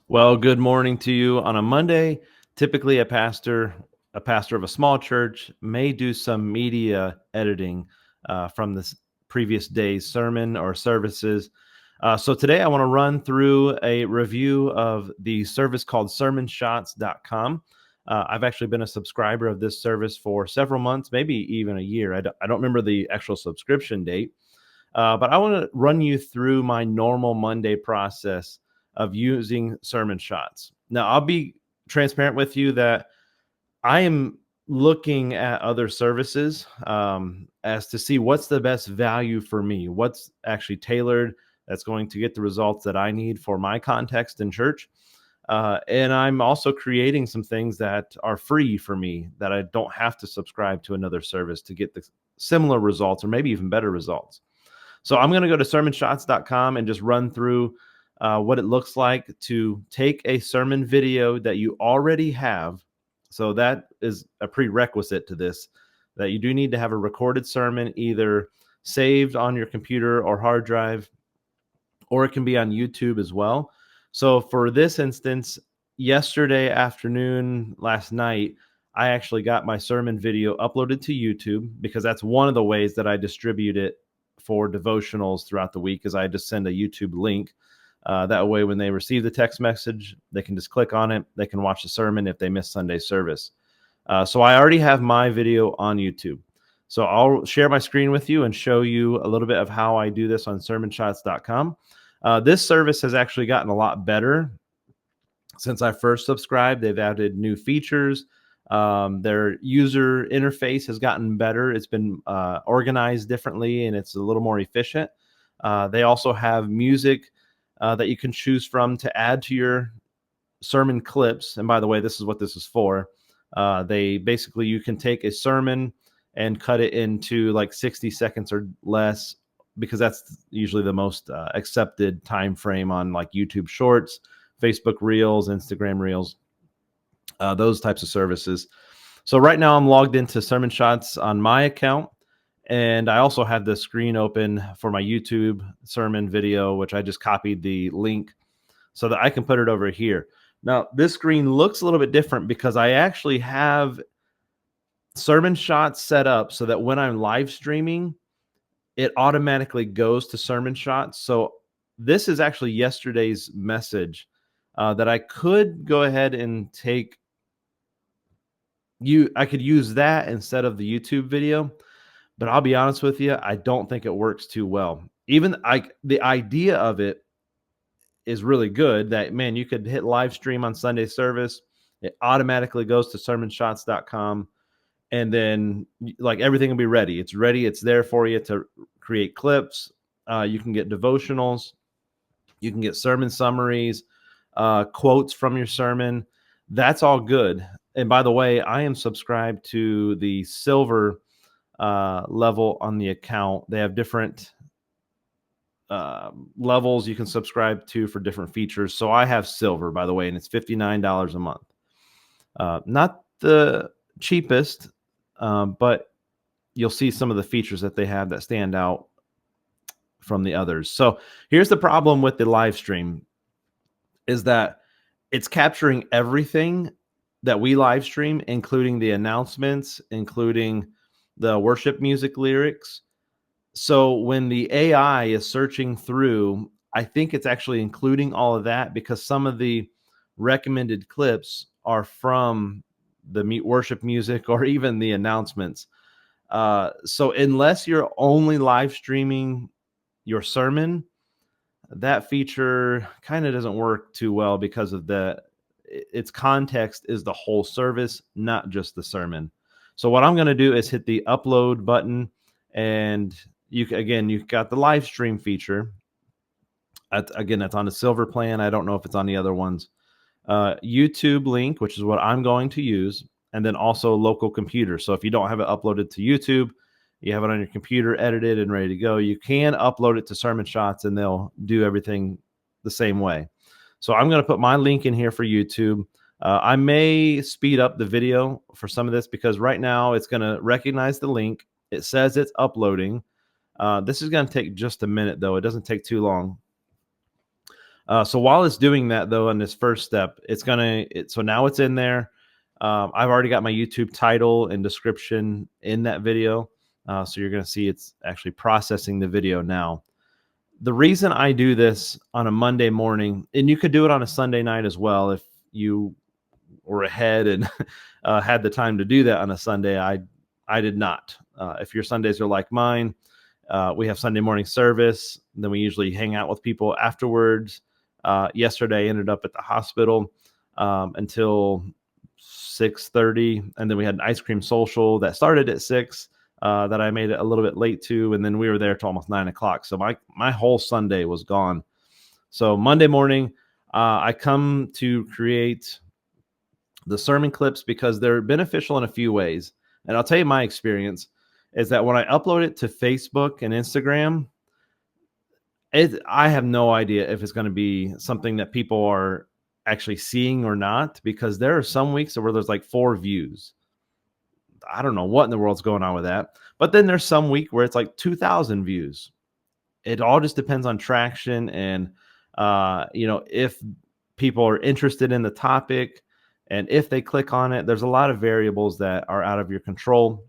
Well, good morning to you on a Monday. Typically, a pastor of a small church may do some media editing from this previous day's sermon or services. So today, I want to run through a review of the service called SermonShots.com. I've actually been a subscriber of this service for several months, maybe even a year. I don't remember the actual subscription date, but I want to run you through my normal Monday process of using sermon shots. Now, I'll be transparent with you that I am looking at other services as to see what's the best value for me, what's actually tailored that's going to get the results that I need for my context in church. And I'm also creating some things that are free for me that I don't have to subscribe to another service to get the similar results or maybe even better results. So I'm going to go to sermonshots.com and just run through what it looks like to take a sermon video that you already have. So that is a prerequisite to this, that you do need to have a recorded sermon either saved on your computer or hard drive, or it can be on YouTube as well. So for this instance, yesterday afternoon, last night, I actually got my sermon video uploaded to YouTube because that's one of the ways that I distribute it for devotionals throughout the week is I just send a YouTube link. That way, when they receive the text message, they can just click on it. They can watch the sermon if they miss Sunday service. So I already have my video on YouTube. So I'll share my screen with you and show you a little bit of how I do this on sermonshots.com. This service has actually gotten a lot better since I first subscribed. They've added new features. Their user interface has gotten better. It's been organized differently, and it's a little more efficient. They also have music that you can choose from to add to your sermon clips. And by the way, this is what this is for. You can take a sermon and cut it into like 60 seconds or less, because that's usually the most accepted time frame on like YouTube Shorts, Facebook Reels, Instagram Reels, those types of services. So right now I'm logged into Sermon Shots on my account, and I also have the screen open for my YouTube sermon video, which I just copied the link so that I can put it over here. Now, this screen looks a little bit different because I actually have Sermon Shots set up so that when I'm live streaming, it automatically goes to Sermon Shots. So this is actually yesterday's message that I could go ahead and take. I could use that instead of the YouTube video, but I'll be honest with you, I don't think it works too well. Even the idea of it is really good, that, man, you could hit live stream on Sunday service. It automatically goes to sermonshots.com. And then like everything will be ready. It's ready. It's there for you to create clips. You can get devotionals. You can get sermon summaries, quotes from your sermon. That's all good. And by the way, I am subscribed to the silver level on the account. They have different levels you can subscribe to for different features. So I have silver, by the way, and it's $59 a month. Not the cheapest, but you'll see some of the features that they have that stand out from the others. So here's the problem with the live stream, is that it's capturing everything that we live stream, including the announcements, including the worship music lyrics. So when the AI is searching through, I think it's actually including all of that because some of the recommended clips are from the worship music or even the announcements. So unless you're only live streaming your sermon, that feature kind of doesn't work too well because of its context is the whole service, not just the sermon. So what I'm going to do is hit the upload button, and you've got the live stream feature. That's on the silver plan. I don't know if it's on the other ones. YouTube link, which is what I'm going to use, and then also local computer. So if you don't have it uploaded to YouTube, you have it on your computer edited and ready to go, you can upload it to Sermon Shots and they'll do everything the same way. So I'm going to put my link in here for YouTube. I may speed up the video for some of this because right now it's going to recognize the link. It says it's uploading. This is going to take just a minute, though. It doesn't take too long. So while it's doing that, though, on this first step, so now it's in there. I've already got my YouTube title and description in that video. So you're going to see it's actually processing the video now. The reason I do this on a Monday morning, and you could do it on a Sunday night as well if you were ahead and had the time to do that on a Sunday. I did not. If your Sundays are like mine, we have Sunday morning service. Then we usually hang out with people afterwards. Yesterday, I ended up at the hospital until 6:30, and then we had an ice cream social that started at 6. That I made it a little bit late to, and then we were there till almost 9 o'clock. So my whole Sunday was gone. So Monday morning, I come to create the sermon clips because they're beneficial in a few ways. And I'll tell you my experience is that when I upload it to Facebook and Instagram, I have no idea if it's going to be something that people are actually seeing or not, because there are some weeks where there's like 4 views. I don't know what in the world's going on with that. But then there's some week where it's like 2,000 views. It all just depends on traction and, if people are interested in the topic and if they click on it. There's a lot of variables that are out of your control.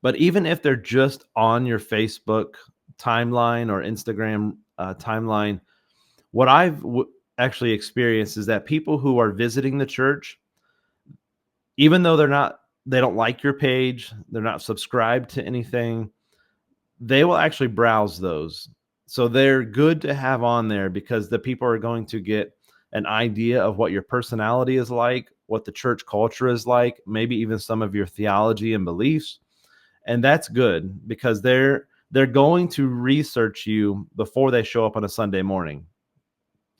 But even if they're just on your Facebook timeline or Instagram timeline, what I've actually experienced is that people who are visiting the church, even though they don't like your page, they're not subscribed to anything, they will actually browse those. So they're good to have on there because the people are going to get an idea of what your personality is like, what the church culture is like, maybe even some of your theology and beliefs. And that's good because they're going to research you before they show up on a Sunday morning.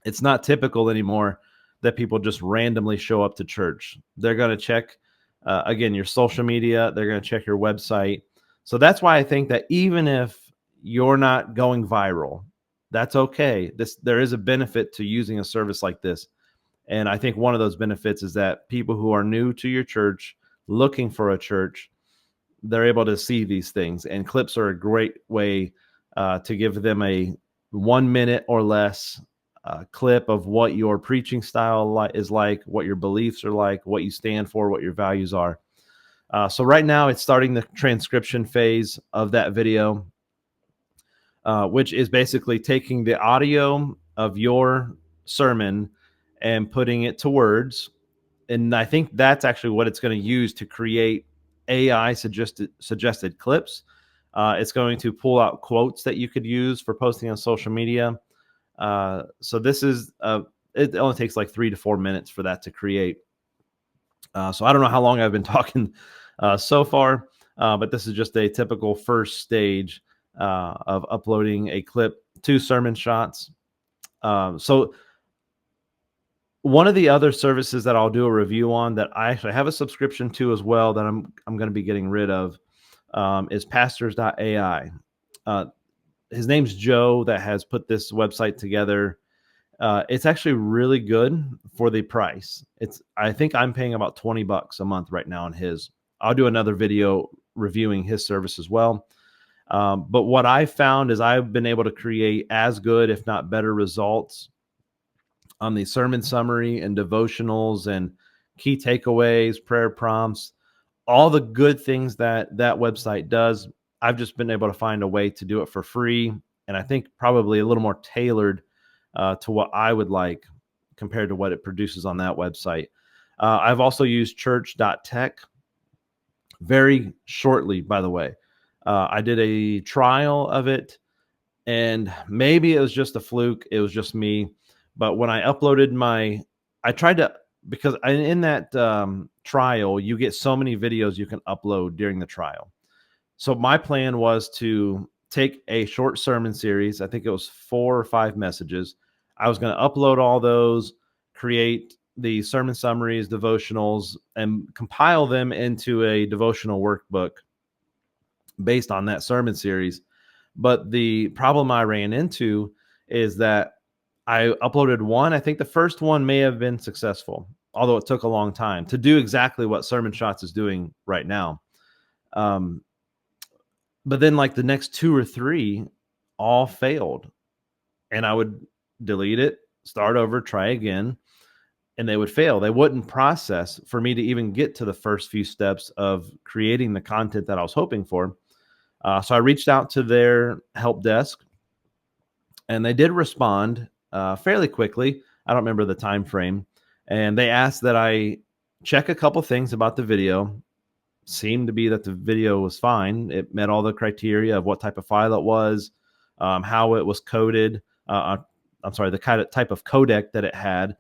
It's not typical anymore that people just randomly show up to church. They're going to check again, your social media, they're going to check your website. So that's why I think that even if you're not going viral, that's okay. There is a benefit to using a service like this. And I think one of those benefits is that people who are new to your church, looking for a church, they're able to see these things. And clips are a great way to give them a 1 minute or less clip of what your preaching style is like, what your beliefs are like, what you stand for, what your values are. So right now it's starting the transcription phase of that video, which is basically taking the audio of your sermon and putting it to words. And I think that's actually what it's going to use to create AI suggested clips. It's going to pull out quotes that you could use for posting on social media. So this is it only takes like 3 to 4 minutes for that to create. So I don't know how long I've been talking so far, but this is just a typical first stage of uploading a clip to Sermon Shots. So one of the other services that I'll do a review on that I actually have a subscription to as well that I'm going to be getting rid of is Pastors.ai. His name's Joe that has put this website together. It's actually really good for the price. I think I'm paying about $20 a month right now on his. I'll do another video reviewing his service as well. But what I found is I've been able to create as good, if not better, results on the sermon summary and devotionals and key takeaways, prayer prompts, all the good things that website does. I've just been able to find a way to do it for free. And I think probably a little more tailored to what I would like compared to what it produces on that website. I've also used church.tech very shortly, by the way. I did a trial of it, and maybe it was just a fluke. It was just me. But when I uploaded I tried to, because in that trial, you get so many videos you can upload during the trial. So my plan was to take a short sermon series. I think it was 4 or 5 messages. I was going to upload all those, create the sermon summaries, devotionals, and compile them into a devotional workbook based on that sermon series. But the problem I ran into is that I uploaded one. I think the first one may have been successful, although it took a long time to do exactly what Sermon Shots is doing right now. But then like the next 2 or 3 all failed. And I would delete it, start over, try again, and they would fail. They wouldn't process for me to even get to the first few steps of creating the content that I was hoping for. So I reached out to their help desk, and they did respond fairly quickly. I don't remember the time frame, and they asked that I check a couple things about the video. Seemed to be that the video was fine. It met all the criteria of what type of file it was, how it was coded. I'm sorry, the kind of type of codec that it had.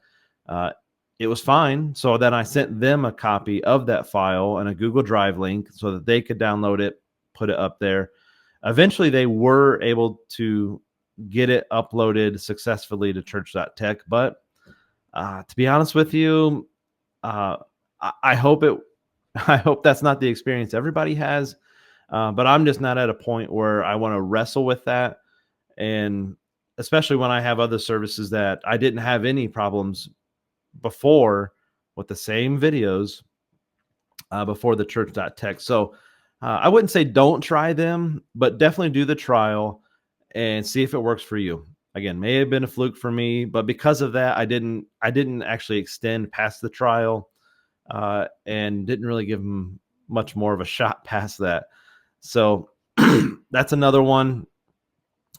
It was fine. So then I sent them a copy of that file and a Google Drive link so that they could download it, put it up there. Eventually, they were able to get it uploaded successfully to church.tech. But to be honest with you, I hope it. I hope that's not the experience everybody has. But I'm just not at a point where I want to wrestle with that. And especially when I have other services that I didn't have any problems before with the same videos before the church.tech. So I wouldn't say don't try them, but definitely do the trial and see if it works for you. Again, may have been a fluke for me, but because of that, I didn't actually extend past the trial and didn't really give them much more of a shot past that. So that's another one.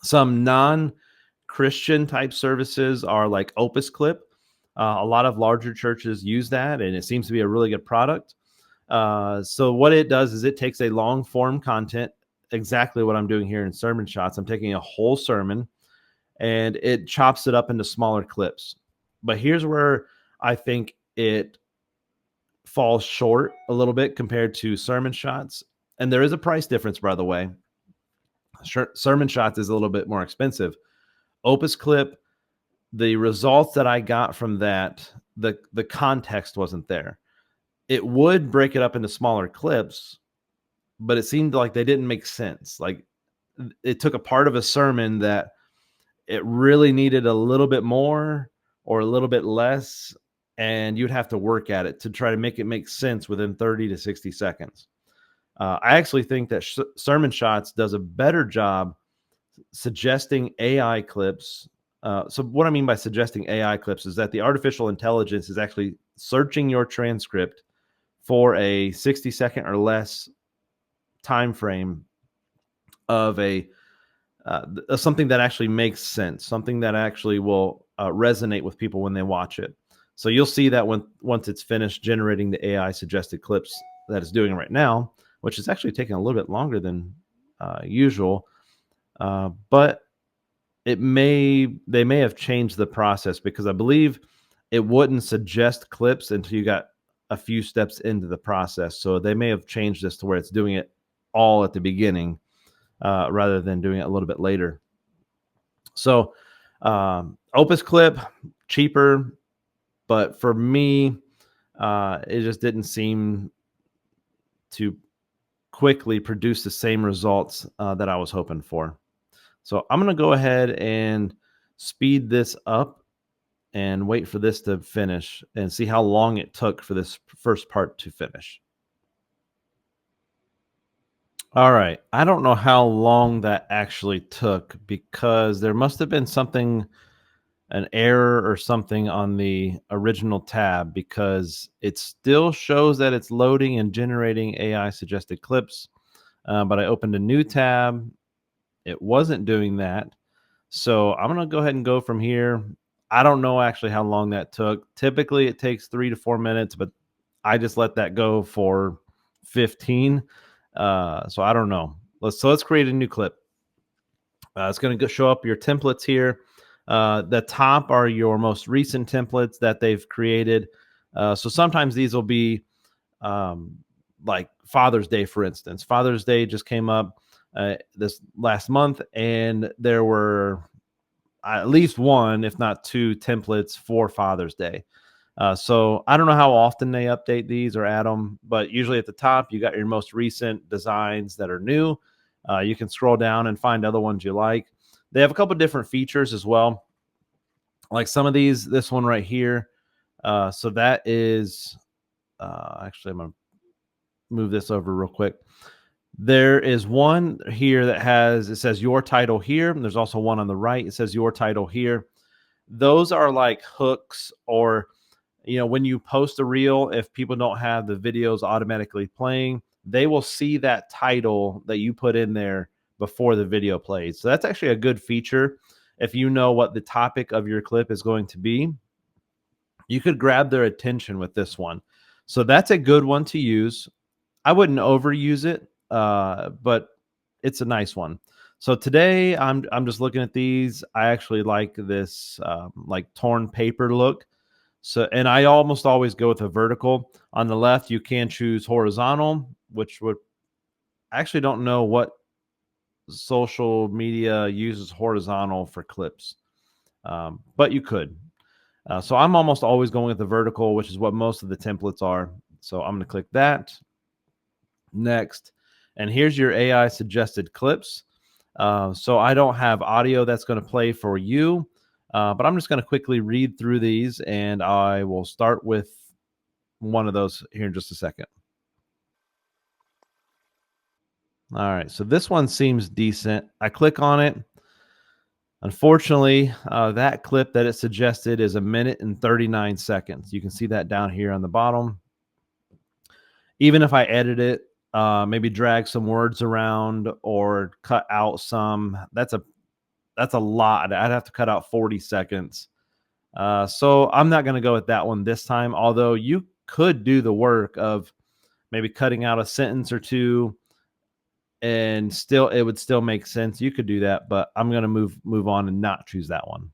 Some non-Christian type services are like Opus Clip. A lot of larger churches use that, and it seems to be a really good product. So what it does is it takes a long form content, exactly what I'm doing here in Sermon Shots. I'm taking a whole sermon and it chops it up into smaller clips. But here's where I think it falls short a little bit compared to Sermon Shots. And there is a price difference, by the way. Sermon Shots is a little bit more expensive. Opus Clip, the results that I got from that, the context wasn't there. It would break it up into smaller clips, but it seemed like they didn't make sense. Like it took a part of a sermon that it really needed a little bit more or a little bit less, and you'd have to work at it to try to make it make sense within 30 to 60 seconds. I actually think that Sermon Shots does a better job suggesting AI clips. So what I mean by suggesting AI clips is that the artificial intelligence is actually searching your transcript for a 60-second or less time frame of something that actually makes sense, something that actually will resonate with people when they watch it. So you'll see that once it's finished generating the AI suggested clips that it's doing right now, which is actually taking a little bit longer than usual. But they may have changed the process, because I believe it wouldn't suggest clips until you got a few steps into the process. So they may have changed this to where it's doing it all at the beginning rather than doing it a little bit later. So Opus Clip, cheaper, but for me, it just didn't seem to quickly produce the same results that I was hoping for. So I'm going to go ahead and speed this up and wait for this to finish and see how long it took for this first part to finish. All right. I don't know how long that actually took, because there must have been an error or something on the original tab, because it still shows that it's loading and generating AI suggested clips. But I opened a new tab. It wasn't doing that. So I'm going to go ahead and go from here. I don't know actually how long that took. Typically it takes 3 to 4 minutes, but I just let that go for 15. So I don't know. Let's create a new clip. It's going to show up your templates here. The top are your most recent templates that they've created. So sometimes these will be like Father's Day, for instance. Father's Day just came up this last month, and there were at least one, if not two, templates for Father's Day. So I don't know how often they update these or add them, but usually at the top, you got your most recent designs that are new. You can scroll down and find other ones you like. They have a couple different features as well. Like some of these, this one right here. So that is, actually, I'm going to move this over real quick. There is one here that it says your title here. And there's also one on the right. It says your title here. Those are like hooks, or when you post a reel, if people don't have the videos automatically playing, they will see that title that you put in there before the video plays. So that's actually a good feature. If you know what the topic of your clip is going to be, you could grab their attention with this one. So that's a good one to use. I wouldn't overuse it, but it's a nice one. So today I'm just looking at these. I actually like this like torn paper look. So, and I almost always go with a vertical. On the left, you can choose horizontal, which would I actually don't know what social media uses horizontal for clips, but you could. So I'm almost always going with the vertical, which is what most of the templates are. So I'm going to click that. Next. And here's your AI suggested clips. So I don't have audio that's going to play for you, but I'm just going to quickly read through these, and I will start with one of those here in just a second. All right, so this one seems decent. I click on it. Unfortunately, that clip that it suggested is 1 minute and 39 seconds. You can see that down here on the bottom. Even if I edit it, maybe drag some words around or cut out some, that's a lot. I'd have to cut out 40 seconds. So I'm not going to go with that one this time, although you could do the work of maybe cutting out a sentence or two, and still it would still make sense. You could do that, but I'm going to move on and not choose that one.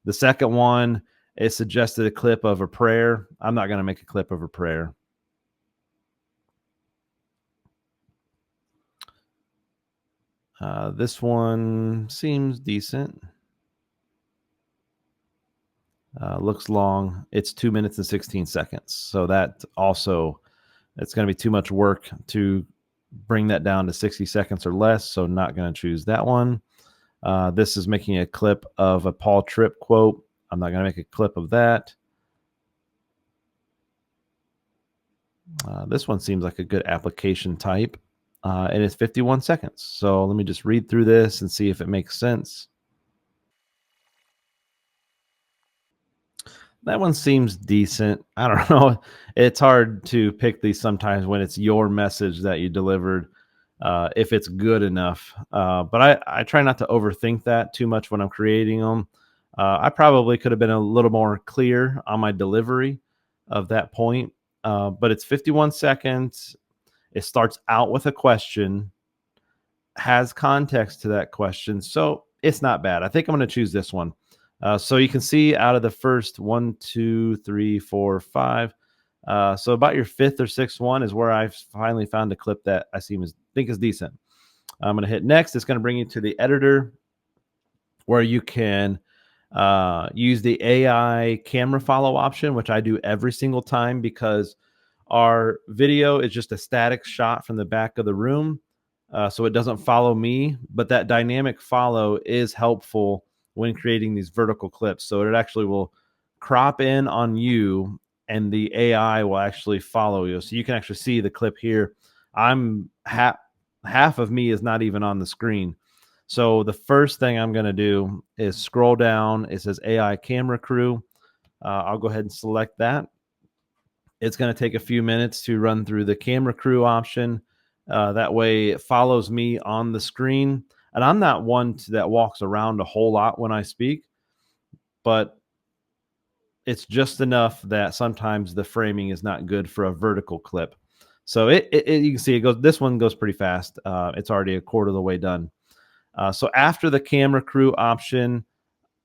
The second one, it suggested a clip of a prayer. I'm not going to make a clip of a prayer. This one seems decent. Looks long. It's 2 minutes and 16 seconds. So that also, it's going to be too much work to bring that down to 60 seconds or less. So not going to choose that one. This is making a clip of a Paul Tripp quote. I'm not going to make a clip of that. This one seems like a good application type, and it's 51 seconds. So let me just read through this and see if it makes sense. That one seems decent. I don't know. It's hard to pick these sometimes when it's your message that you delivered, if it's good enough. But I try not to overthink that too much when I'm creating them. I probably could have been a little more clear on my delivery of that point. But it's 51 seconds. It starts out with a question, has context to that question. So it's not bad. I think I'm going to choose this one. So you can see out of the first 1, 2, 3, 4, 5. So about your fifth or sixth one is where I've finally found a clip that I think is decent. I'm going to hit next. It's going to bring you to the editor where you can use the AI camera follow option, which I do every single time because our video is just a static shot from the back of the room. So it doesn't follow me, but that dynamic follow is helpful when creating these vertical clips. So it actually will crop in on you and the AI will actually follow you. So you can actually see the clip here. I'm half of me is not even on the screen. So the first thing I'm going to do is scroll down. It says AI camera crew. I'll go ahead and select that. It's going to take a few minutes to run through the camera crew option. That way it follows me on the screen. And I'm not one that walks around a whole lot when I speak, but it's just enough that sometimes the framing is not good for a vertical clip. So you can see it goes. This one goes pretty fast. It's already a quarter of the way done. So after the camera crew option,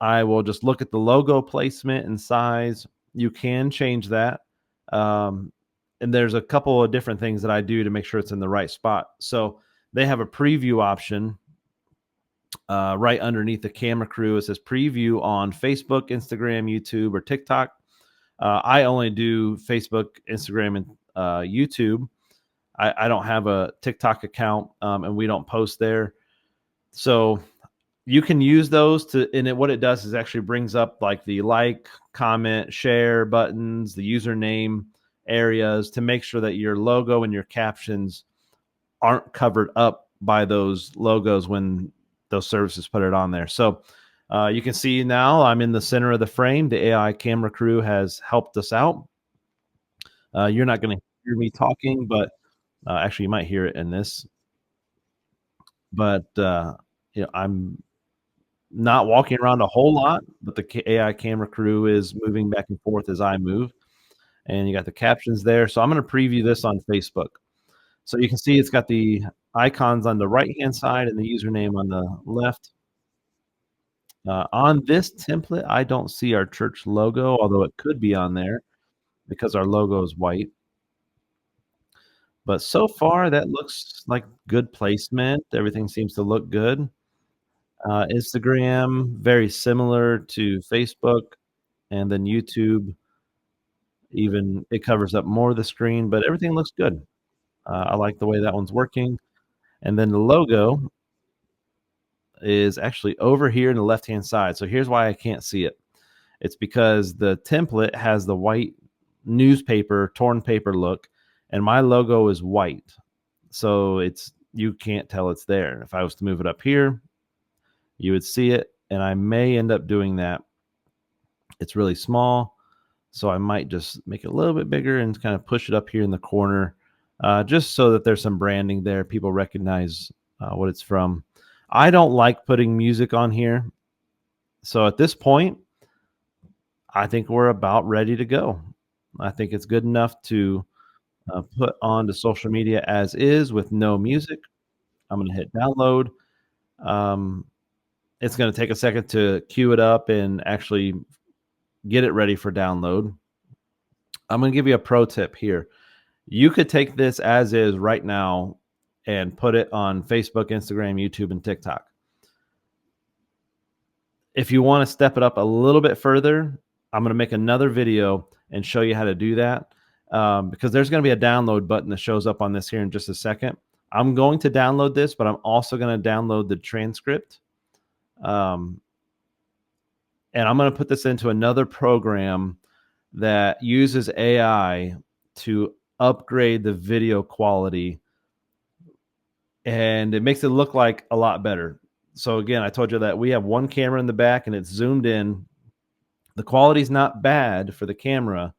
I will just look at the logo placement and size. You can change that. And there's a couple of different things that I do to make sure it's in the right spot. So they have a preview option right underneath the camera crew. It says preview on Facebook, Instagram, YouTube, or TikTok. I only do Facebook, Instagram, and YouTube. I don't have a TikTok account, and we don't post there. So you can use those what it does is actually brings up like the like, comment, share buttons, the username areas to make sure that your logo and your captions aren't covered up by those logos when those services put it on there. So You can see now I'm in the center of the frame. The AI camera crew has helped us out. You're not going to hear me talking, but actually, you might hear it in this. But I'm not walking around a whole lot, but the AI camera crew is moving back and forth as I move. And you got the captions there. So I'm going to preview this on Facebook. So you can see it's got the icons on the right-hand side and the username on the left. On this template, I don't see our church logo, although it could be on there because our logo is white. But so far, that looks like good placement. Everything seems to look good. Instagram, very similar to Facebook, and then YouTube, even it covers up more of the screen, but everything looks good. I like the way that one's working. And then the logo is actually over here in the left-hand side. So here's why I can't see it. It's because the template has the white newspaper, torn paper look, and my logo is white. So you can't tell it's there. If I was to move it up here, you would see it, and I may end up doing that. It's really small, so I might just make it a little bit bigger and kind of push it up here in the corner, just so that there's some branding there. People recognize what it's from. I don't like putting music on here. So at this point, I think we're about ready to go. I think it's good enough to put on to social media as is with no music. I'm going to hit download. Um, it's going to take a second to queue it up and actually get it ready for download. I'm going to give you a pro tip here. You could take this as is right now and put it on Facebook, Instagram, YouTube, and TikTok. If you want to step it up a little bit further, I'm going to make another video and show you how to do that, because there's going to be a download button that shows up on this here in just a second. I'm going to download this, but I'm also going to download the transcript. And I'm going to put this into another program that uses AI to upgrade the video quality, and it makes it look like a lot better. So again, I told you that we have one camera in the back and it's zoomed in. The quality's not bad for the camera,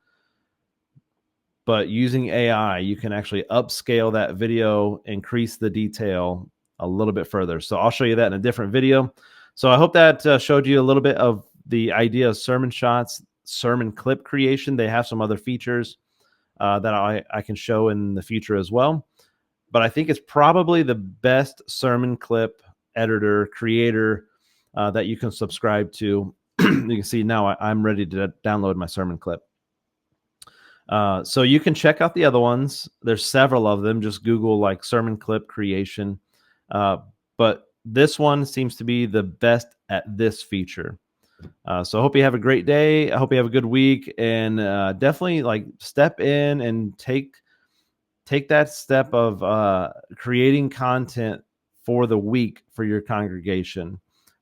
but using AI, you can actually upscale that video, increase the detail a little bit further. So I'll show you that in a different video. So I hope that showed you a little bit of the idea of sermon shots, sermon clip creation. They have some other features that I can show in the future as well. But I think it's probably the best sermon clip editor, creator that you can subscribe to. You can see now I'm ready to download my sermon clip. So you can check out the other ones. There's several of them. Just Google like sermon clip creation. But this one seems to be the best at this feature. So I hope you have a great day. I hope you have a good week, and definitely like step in and take that step of creating content for the week for your congregation.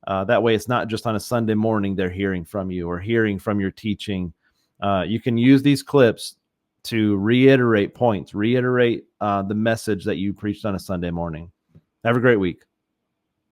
That way it's not just on a Sunday morning they're hearing from you or hearing from your teaching. You can use these clips to reiterate points, reiterate the message that you preached on a Sunday morning. Have a great week.